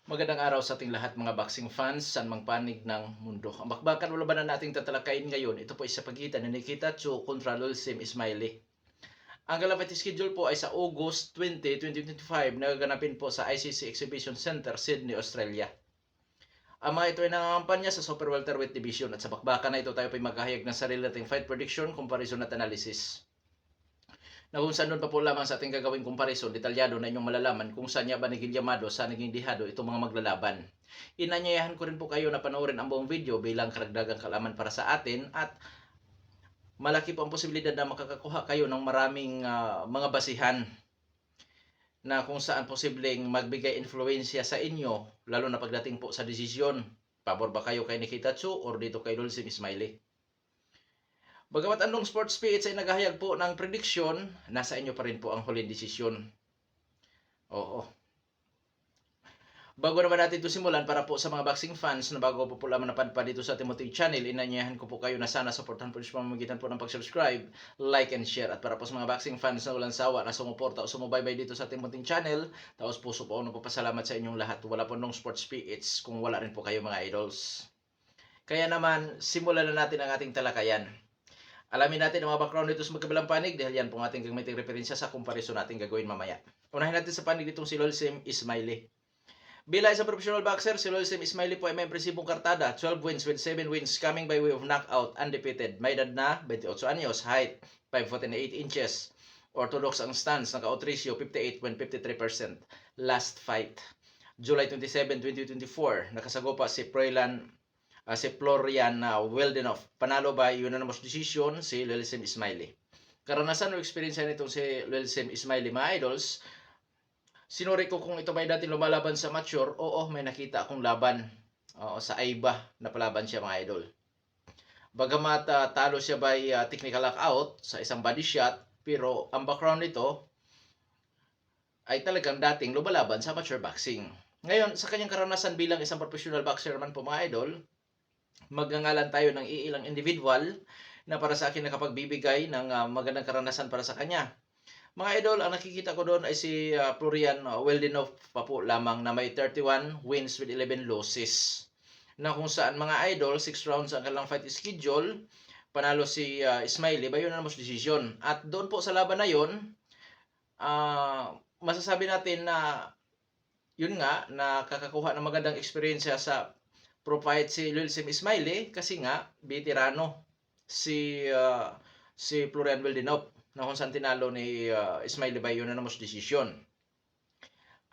Magandang araw sa ating lahat mga boxing fans saan mang panig ng mundo. Ang bakbakan o labanan nating tatalakayin ngayon, ito po ay sa pagitan ni Nikita Tso kontra Lulsim Ismaili. Ang kalapit schedule po ay sa August 20, 2025 nagaganapin po sa ICC Exhibition Center, Sydney, Australia. Ang mga ito ay nangangampanya sa Super Welterweight Division at sa bakbakan na ito tayo ay maghahayag ng sarili nating fight prediction, comparison at analysis. Na kung saan doon pa po lamang sa ating gagawing comparison, detalyado na inyong malalaman kung saan niya ba naging yamado sa naging dihado itong mga maglalaban. Inanyayahan ko rin po kayo na panoorin ang buong video bilang karagdagang kaalaman para sa atin at malaki po ang posibilidad na makakakuha kayo ng maraming mga basihan na kung saan posibleng magbigay influensya sa inyo, lalo na pagdating po sa desisyon. Pabor ba kayo kay Nikita Tso or dito kay Lulsim Ismaili? Bagamat anong sports PH ay naghahayag po ng prediction, nasa inyo pa rin po ang huling desisyon. Oo. Bago naman natin ito simulan, para po sa mga boxing fans na bago po lamang napadpad dito sa Timothy Channel, inanyayahan ko po kayo na sana supportan po sa pamamagitan po ng pag-subscribe, like, and share. At para po sa mga boxing fans na walang sawa na sumuporta o sumubaybay dito sa Timothy Channel, taos puso po ako nagpapasalamat sa inyong lahat. Wala po nung sports PH kung wala rin po kayo mga idols. Kaya naman, simulan na natin ang ating talakayan. Alamin natin ang mga background nito sa magkabilang panig dahil yan po ang ating gamiting referensya sa comparison natin gagawin mamaya. Unahin natin sa panig nitong si Lulsim Ismaili. Bilang isang professional boxer, si Lulsim Ismaili po ay may impresibong kartada, 12 wins with 7 wins coming by way of knockout, undefeated. May edad na 28 anyos, height 5'8" inches. Orthodox ang stance, knockout ratio 58.53%. Last fight, July 27, 2024, nakasagopa si Florian Wildenov. Panalo by unanimous decision si Lulsim Ismaili. Karanasan o experience nitong si Lulsim Ismaili, mga idols, sinuri ko kung ito ba dati lumalaban sa mature. Oo, may nakita akong laban. Sa AIBA na palaban siya, mga idol. Bagamat talo siya by technical knockout sa isang body shot, pero ang background nito ay talagang dating lumalaban sa amateur boxing. Ngayon, sa kanyang karanasan bilang isang professional boxer naman po, mga idol, magngangalan tayo ng iilang individual na para sa akin nakapagbibigay ng magandang karanasan para sa kanya. Mga idol, ang nakikita ko doon ay si Florian Wildenov pa po lamang na may 31 wins with 11 losses. Na kung saan, mga idol, 6 rounds ang kanilang fight schedule. Panalo si Ismaili by unanimous decision. At doon po sa laban na yun, masasabi natin na yun nga, nakakakuha ng magandang experience sa pro fight si Lulsim Ismaili kasi nga veterano si Florian Wildenov na kung saan tinalo ni Ismaili by unanimous decision.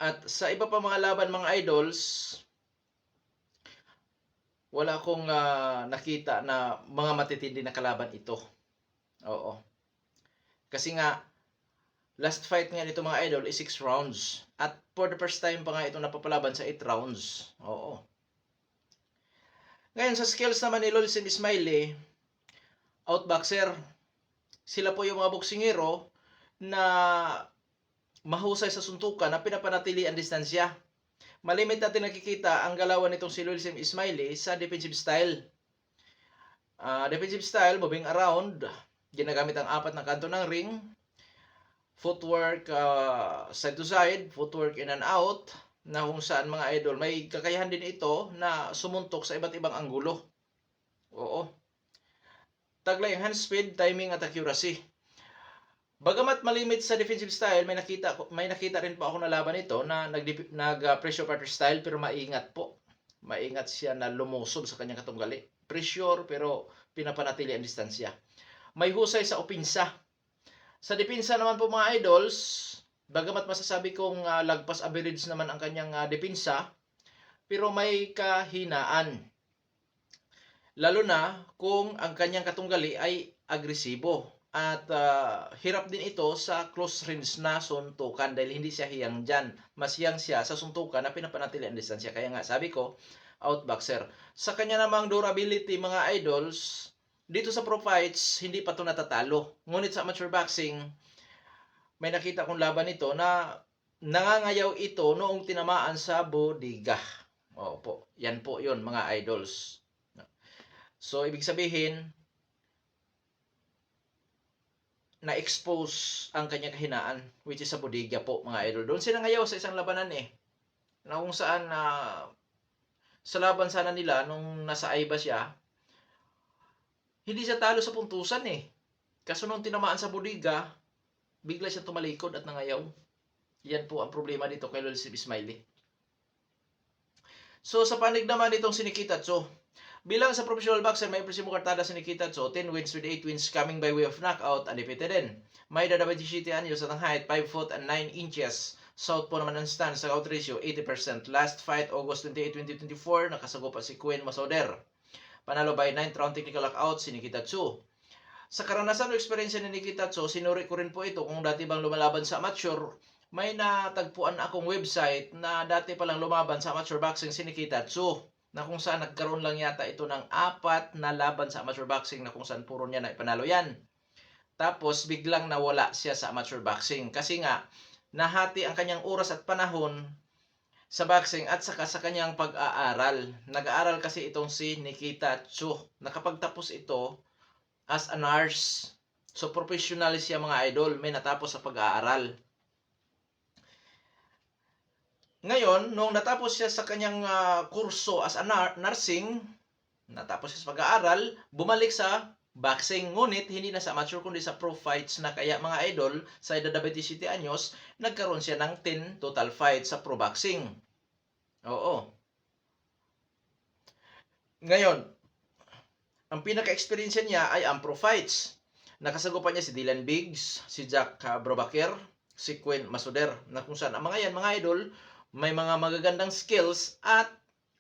At sa iba pa mga laban, mga idols, wala akong nakita na mga matitindi na kalaban ito. Oo. Kasi nga, last fight nga nito, mga idol, is 6 rounds. At for the first time pa nga ito napapalaban sa 8 rounds. Oo. Ngayon, sa skills naman ni Lulsim Ismaili, outboxer, sila po yung mga boksingero na mahusay sa suntukan na pinapanatili ang distansya. Malimit natin nakikita ang galawan nitong si Lulsim Ismaili sa defensive style. Defensive style, moving around, ginagamit ang apat na kanto ng ring, footwork side to side, footwork in and out, na kung saan, mga idol, may kakayahan din ito na sumuntok sa iba't ibang anggulo. Oo. Taglay ang hand speed, timing at accuracy. Bagamat malimit sa defensive style, may nakita rin po ako na laban ito na nag-pressure partner style, pero maingat po. Maingat siya na lumusob sa kanyang katunggali. Pressure pero pinapanatili ang distansya. May husay sa opinsa. Sa depensa naman po, mga idols, bagamat masasabi kong lagpas average naman ang kanyang depensa, pero may kahinaan. Lalo na kung ang kanyang katunggali ay agresibo. At hirap din ito sa close range na suntukan dahil hindi siya hiyang dyan. Mas hiyang siya sa suntukan na pinapanatili ang distansya. Kaya nga sabi ko, outboxer. Sa kanya namang durability, mga idols, dito sa pro fights, hindi pa ito natatalo. Ngunit sa amateur boxing, may nakita kong laban ito na nangangayaw ito noong tinamaan sa bodiga. Opo, yan po yun, mga idols. So, ibig sabihin, na-expose ang kanyang kahinaan, which is sa bodega po, mga idol. Doon sila ngayaw sa isang labanan eh. na kung saan sa laban sana nila nung nasa AIBA siya, hindi siya talo sa puntusan eh. Kaso nung tinamaan sa bodega, bigla siya tumalikod at nangayaw. Yan po ang problema dito kay Lulsim Ismaili. So sa panig naman nitong si Nikita Tso, bilang sa professional boxer, may impresyon mo kartada si Nikita Tso, 10 wins with 8 wins coming by way of knockout, undefeated din. May dadabay 17 anyos at ang height, 5 foot and 9 inches. Southpaw naman ang stance, knockout ratio, 80%. Last fight, August 28, 2024, nakasagupa si Quinn Masoder. Panalo by 9th round technical knockout si Nikita Tso. Sa karanasan o eksperyensya ni Nikita Tso, sinuri ko rin po ito kung dati bang lumalaban sa amateur. May natagpuan akong website na dati palang lumaban sa amateur boxing si Nikita Tso, na kung saan nagkaroon lang yata ito ng 4 na laban sa amateur boxing na kung saan puro niya na ipanalo yan. Tapos biglang nawala siya sa amateur boxing kasi nga nahati ang kanyang oras at panahon sa boxing at saka sa kanyang pag-aaral. Nag-aaral kasi itong si Nikita Tso. Nakapagtapos ito as a nurse. So professional siya mga idol, may natapos sa pag-aaral. Ngayon, nung natapos siya sa kanyang kurso as a nursing, natapos siya sa pag-aaral, bumalik sa boxing. Ngunit, hindi na sa amateur kundi sa pro fights na, kaya mga idol, sa edad na 27 anyos, nagkaroon siya ng 10 total fights sa pro boxing. Oo. Ngayon, ang pinaka-experience niya ay ang pro fights. Nakasagupan niya si Dylan Biggs, si Jack Brubaker, si Quinn Masoder, na kung saan ang mga yan, mga idol, may mga magagandang skills at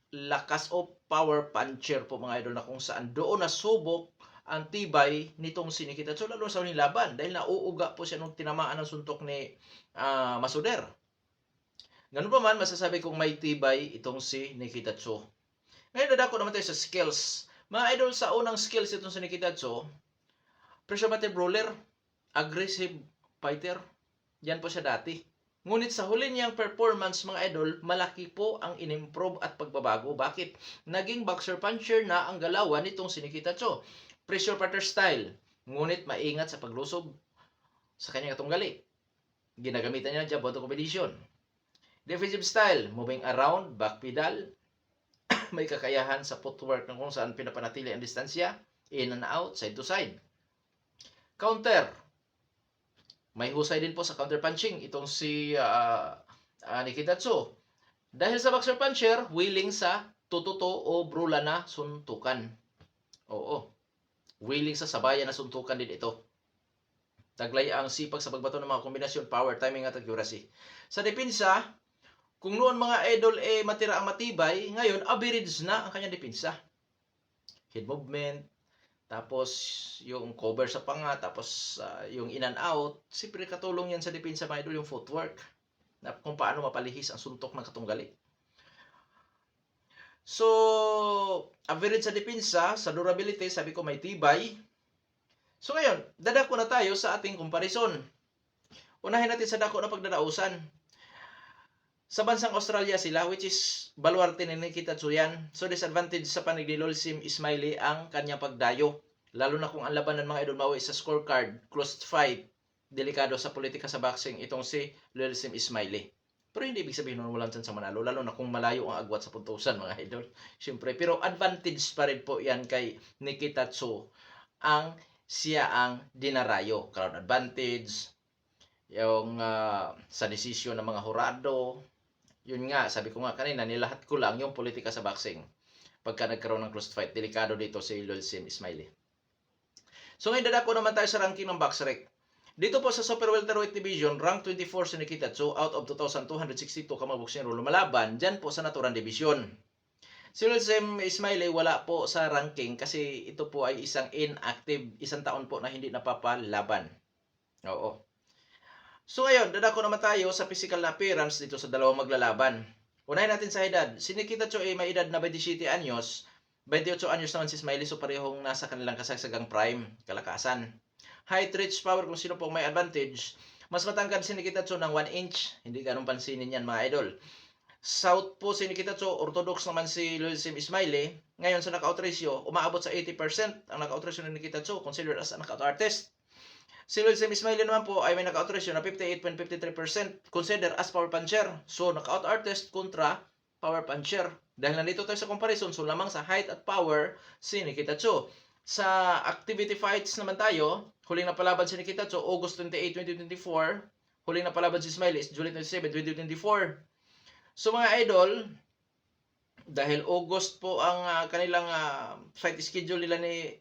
lakas o power puncher po mga idol, na kung saan doon nasubok ang tibay nitong si Nikita Tso, lalo sa huling laban dahil nauuga po siya nung tinamaan ng suntok ni Masoder. Ganun pa man, masasabi kong may tibay itong si Nikita Tso. Ngayon, dadako naman tayo sa skills. Mga idol, sa unang skills itong si Nikita Tso, pressure brawler, aggressive fighter, yan po siya dati. Ngunit sa huli niyang performance mga idol, malaki po ang inimprove at pagbabago. Bakit? Naging boxer puncher na ang galawan nitong si Nikita Tso. Pressure fighter style, ngunit maingat sa paglusob sa kanyang tunggali. Ginagamitan niya ng jab auto combination. Defensive style, moving around, back pedal. May kakayahan sa footwork ng kung saan pinapanatili ang distansya, in and out, side to side. Counter, may husay din po sa counter punching itong si Nikita Tso. Dahil sa boxer puncher, willing sa tututo o brula na suntukan. Oo. Willing sa sabayan na suntukan din ito. Taglay ang sipag sa pagbato ng mga kombinasyon, power, timing at accuracy. Sa depensa, kung noon mga idol matira ang matibay, ngayon average na ang kanyang depensa. Head movement, tapos yung cover sa panga, tapos yung in and out, siyempre katulong yan sa depensa mga idol, yung footwork, na kung paano mapalihis ang suntok ng katunggali. So, average sa depensa, sa durability, sabi ko may tibay. So ngayon, dadako na tayo sa ating comparison. Unahin natin sa dako na pagdadausan. Sa bansang Australia sila, which is baluarte ni Nikita Tso yan. So disadvantage sa panig ni Lulsim Ismaili ang kanyang pagdayo. Lalo na kung ang laban ng mga idol mawi sa scorecard, closed fight, delikado sa politika sa boxing itong si Lulsim Ismaili. Pero hindi ibig sabihin nun walang chance sa manalo, lalo na kung malayo ang agwat sa puntusan mga idol. Siyempre, pero advantage pa rin po yan kay Nikita Tso ang siya ang dinarayo. Crowd advantage, yung sa desisyon ng mga hurado. Yun nga, sabi ko nga kanina, nilahat ko lang yung politika sa boxing. Pagka nagkaroon ng closed fight, delikado dito si Lulsim Ismaili. So ngayon dadako naman tayo sa ranking ng BoxRec. Dito po sa Super Welterweight Division, rank 24 si Nikita Tso out of 2,262 kamaboksero lumalaban dyan po sa Naturan Division. Si Lulsim Ismaili wala po sa ranking kasi ito po ay isang inactive, isang taon po na hindi napapalaban. Oo. So ngayon, dadako naman tayo sa physical na appearance dito sa dalawang maglalaban. Unahin natin sa edad. Si Nikita Tso ay may edad na 27 anyos. 28 anyos naman si Ismaili, so parehong nasa kanilang kasagsagang prime, kalakasan. Height, reach, power, kung sino pong may advantage. Mas matangkad si Nikita Tso ng 1 inch. Hindi ganun pansinin yan mga idol. South po si Nikita Tso, orthodox naman si Lulsim Ismaili. Ngayon sa knockout ratio, umaabot sa 80% ang knockout ratio ni Nikita Tso, considered as a knockout artist. Si Wilson Ismaili naman po ay may knockout ratio na 58.53% consider as power puncher. So, knockout artist kontra power puncher. Dahil nandito tayo sa comparison, so lamang sa height at power, si Nikita Tso. Sa activity fights naman tayo, huling napalaban si Nikita Tso, August 28, 2024. Huling napalaban si Ismaili is July 27, 2024. So mga idol, dahil August po ang kanilang fight schedule nila ni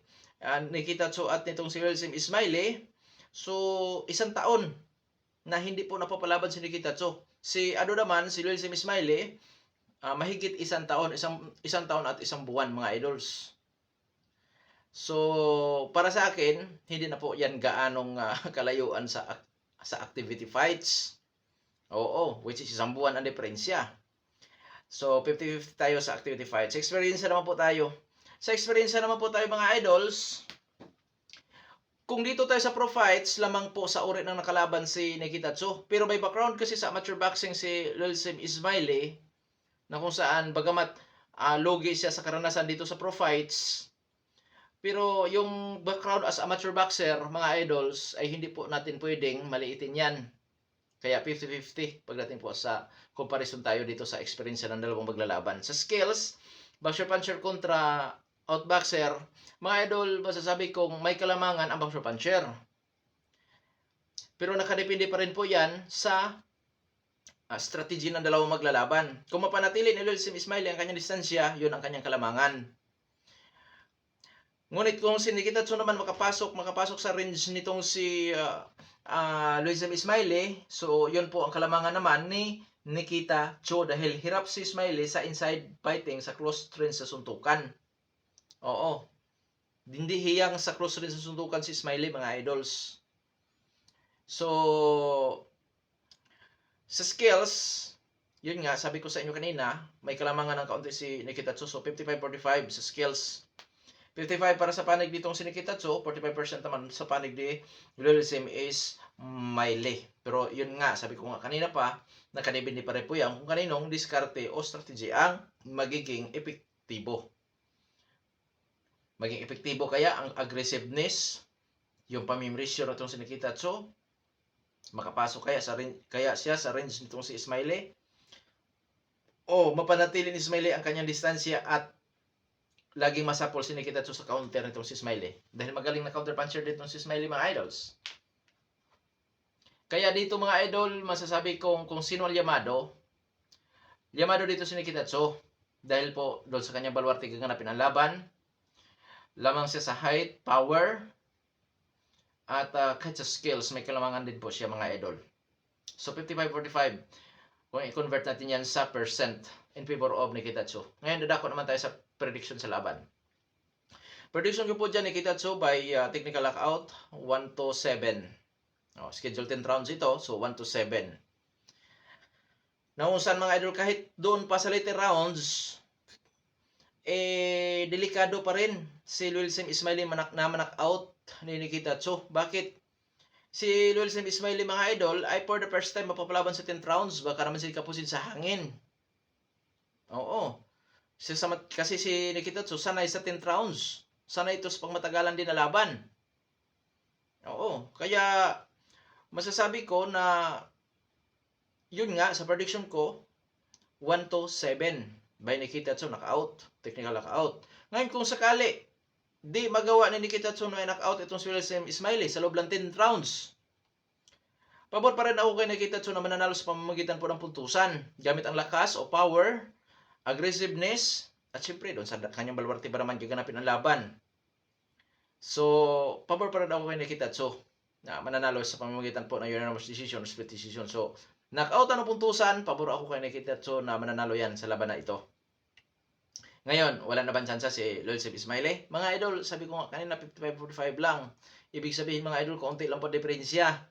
Nikita Tso at nitong si Wilson Ismaili, so isang taon na hindi po napapalaban si Nikita Tso. Si naman, si Wilson Ismaili, mahigit isang taon at isang buwan mga idols. So, para sa akin, hindi na po yan gaanong kalayuan sa activity fights. Oo, which is isang buwan ang diferensya. So, 50-50 tayo sa activity fights. Sa experience naman po tayo. Mga idols, kung dito tayo sa pro fights, lamang po sa uri ng nakalaban si Nikita Tso. Pero may background kasi sa amateur boxing si Wilson Ismaili, na kung saan bagamat logi siya sa karanasan dito sa pro fights, pero yung background as amateur boxer, mga idols, ay hindi po natin pwedeng maliitin yan. Kaya 50-50 pagdating po sa comparison tayo dito sa experience ng dalawang maglalaban. Sa skills, boxer puncher kontra outboxer, mga idol, masasabi kong may kalamangan ang boxer puncher. Pero nakadepende pa rin po yan sa strategy ng dalawang maglalaban. Kung mapanatili ni Wilson Ismaili ang kanyang distansya, yun ang kanyang kalamangan. Ngunit kung si Nikita Tso naman makapasok sa range nitong si Wilson Ismaili, so yun po ang kalamangan naman ni Nikita Tso dahil hirap si Ismaili sa inside fighting sa close range sa suntukan. Oo. Hindi hiyang sa close range sa suntukan si Ismaili, mga idols. So, sa skills, yun nga, sabi ko sa inyo kanina, may kalamangan ng kaunti si Nikita Tso. So, 55-45 sa skills. 55 para sa panig ditong si Nikita Tso, 45% naman sa panig ni Wilson Ismaili. Pero yun nga, sabi ko nga kanina pa, nakadepende pa rin po yan kung kaninong diskarte o strategy ang magiging epektibo. Maging epektibo kaya ang aggressiveness, yung pamimrisyo na itong si Nikita Tso, makapasok kaya siya sa range nitong si Ismaili, o mapanatili ni Ismaili ang kanyang distansya at laging masapol si Nikita Tso sa counter nitong si Ismaili. Dahil magaling na counter puncher dito si Ismaili, mga idols. Kaya dito mga idol, masasabi kong kung sino ang Yamado dito si Nikita Tso. Dahil po doon sa kanyang baluarte gaganapin ang laban. Lamang siya sa height, power, at kahit sa skills, may kalamangan din po siya, mga idol. So 55-45. Kung i-convert natin yan sa percent in favor of Nikita Tso. Ngayon, dadako naman tayo sa prediction sa laban. Prediction ko po dyan, Nikita Tso by technical knockout, 1-7. Schedule 10 rounds ito, so 1-7. Naunsan, mga idol, kahit doon pa sa later rounds, delikado pa rin si Wilson Ismaili na knock-out ni Nikita Tso. Bakit? Si Wilson Ismaili, mga idol, ay for the first time mapapalaban sa 10 rounds. Baka naman sila kapusin sa hangin. Oo. Kasi si Nikita Tso sanay sa 10 rounds. Sanay ito sa pangmatagalan din na laban. Oo. Kaya masasabi ko na yun nga, sa prediction ko, 1-7 by Nikita Tso, knockout. Technical knockout. Ngayon, kung sakali di magawa ni Nikita Tso na knockout itong si Wilson Ismaili sa loob lang 10 rounds, pabor pa rin ako kay Nikita Tso na mananalo sa pamamagitan po ng puntusan gamit ang lakas o power, aggressiveness, at syempre doon sa kanyang baluarte ba naman gaganapin ang laban. So, pabor pa rin ako kay Nikita Tso na mananalo sa pamamagitan po ng unanimous decision, split decision. So, knockout ang puntusan, pabor ako kay Nikita Tso na mananalo yan sa laban na ito. Ngayon, wala na bang tsansa si Wilson Ismaili? Mga idol, sabi ko nga kanina 55-45 lang. Ibig sabihin, mga idol, kaunti lang po diferensya.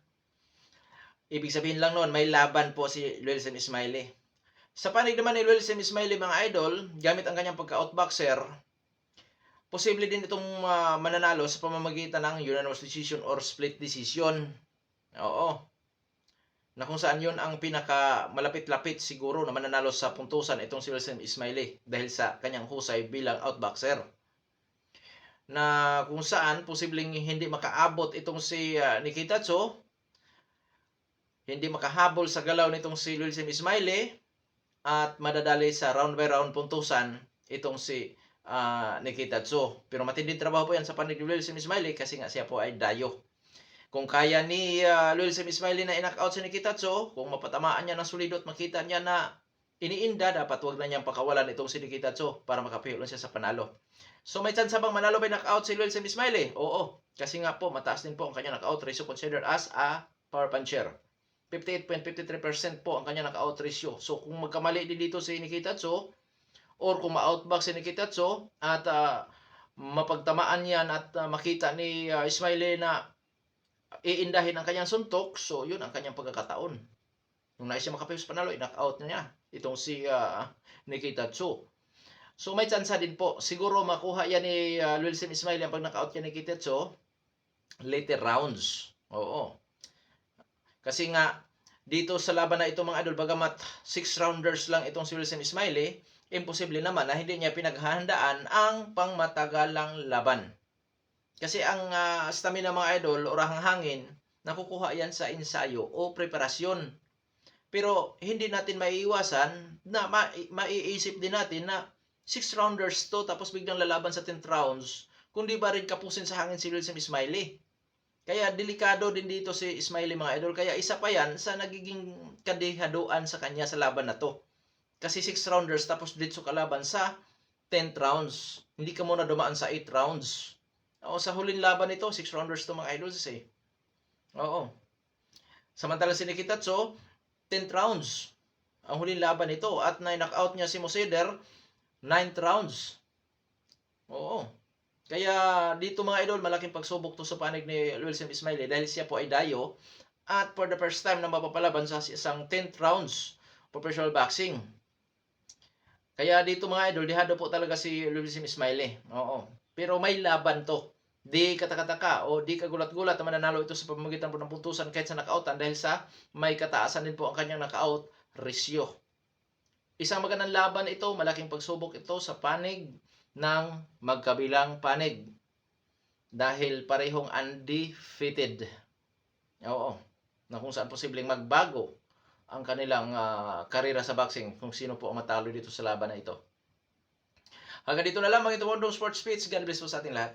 Ibig sabihin lang noon, may laban po si Wilson Ismaili. Sa panig naman ni Wilson Ismaili, mga idol, gamit ang kanyang pagka-outboxer, posible din itong mananalo sa pamamagitan ng unanimous decision or split decision. Oo. Na kung saan yun ang pinaka malapit-lapit siguro na mananalo sa puntusan itong si Wilson Ismaili dahil sa kanyang husay bilang outboxer. na kung saan posibleng hindi makaabot itong si Nikita Tso, hindi makahabol sa galaw nitong si Wilson Ismaili, at madadali sa round by round puntusan itong si Nikita Tso. Pero matinding trabaho po yan sa panig ni Wilson Ismaili kasi nga siya po ay dayo. Kung kaya ni Wilson Ismaili na i-knock out si Nikita Tso, kung mapatamaan niya ng solido at makita niya na iniinda, dapat wag na niyang pakawalan itong si Nikita Tso para makapihulon siya sa panalo. So may chance bang manalo by knockout si Wilson Ismaili? Oo. Kasi nga po, mataas din po ang kanya knockout ratio considered as a power puncher. 58.53% po ang kanya knockout ratio. So kung magkamali din dito si Nikita Tso, or kung ma-outback si Nikita Tso, at mapagtamaan yan at makita ni Ismaili na iindahin ang kanyang suntok, so yun ang kanyang pagkakataon. Nung nais siya makapihos panalo, i-knockout niya itong si Nikita Tso. So may chance din po. Siguro makuha yan ni Wilson Ismaili ang pag-knockout niya ni Nikita Tso later rounds. Oo. Kasi nga, dito sa laban na ito mga idol, bagamat 6 rounders lang itong si Wilson Ismaili, imposible naman na hindi niya pinaghahandaan ang pangmatagalang laban. Kasi ang stamina mga idol, orahang hangin, nakukuha yan sa ensayo o preparasyon. Pero hindi natin maiiwasan na maiisip din natin na 6 rounders to tapos biglang lalaban sa 10th rounds, kundi ba rin kapusin sa hangin si Wilson Ismaili. Kaya delikado din dito si Ismaili mga idol. Kaya isa pa yan sa nagiging kadehaduan sa kanya sa laban na to. Kasi 6 rounders tapos dito kalaban sa 10th rounds. Hindi ka muna dumaan sa 8 rounds. O sa huling laban nito, 6 rounders to mga idols eh. Oo. Samantala si Nikita Tso, 10th rounds ang huling laban nito at na-knockout niya si Moseder 9th rounds. Oo. Kaya dito mga idol, malaking pagsubok to sa panig ni Wilson Ismaili dahil siya po ay dayo at for the first time na mapapalaban sa isang 10th rounds professional boxing. Kaya dito mga idol, dihado po talaga si Wilson Ismaili. Oo. Pero may laban to. Di katakataka o di kagulat-gulat na mananalo ito sa pamamagitan po ng puntusan kahit sa knockoutan dahil sa may kataasan din po ang kanyang knockout ratio. Isang magandang laban ito, malaking pagsubok ito sa panig ng magkabilang panig dahil parehong undefeated. Oo, na kung saan posibleng magbago ang kanilang karera sa boxing kung sino po ang matalo dito sa laban na ito. Hanggang dito na lang mga Tumondong Sports Pits. God bless po sa ating lahat.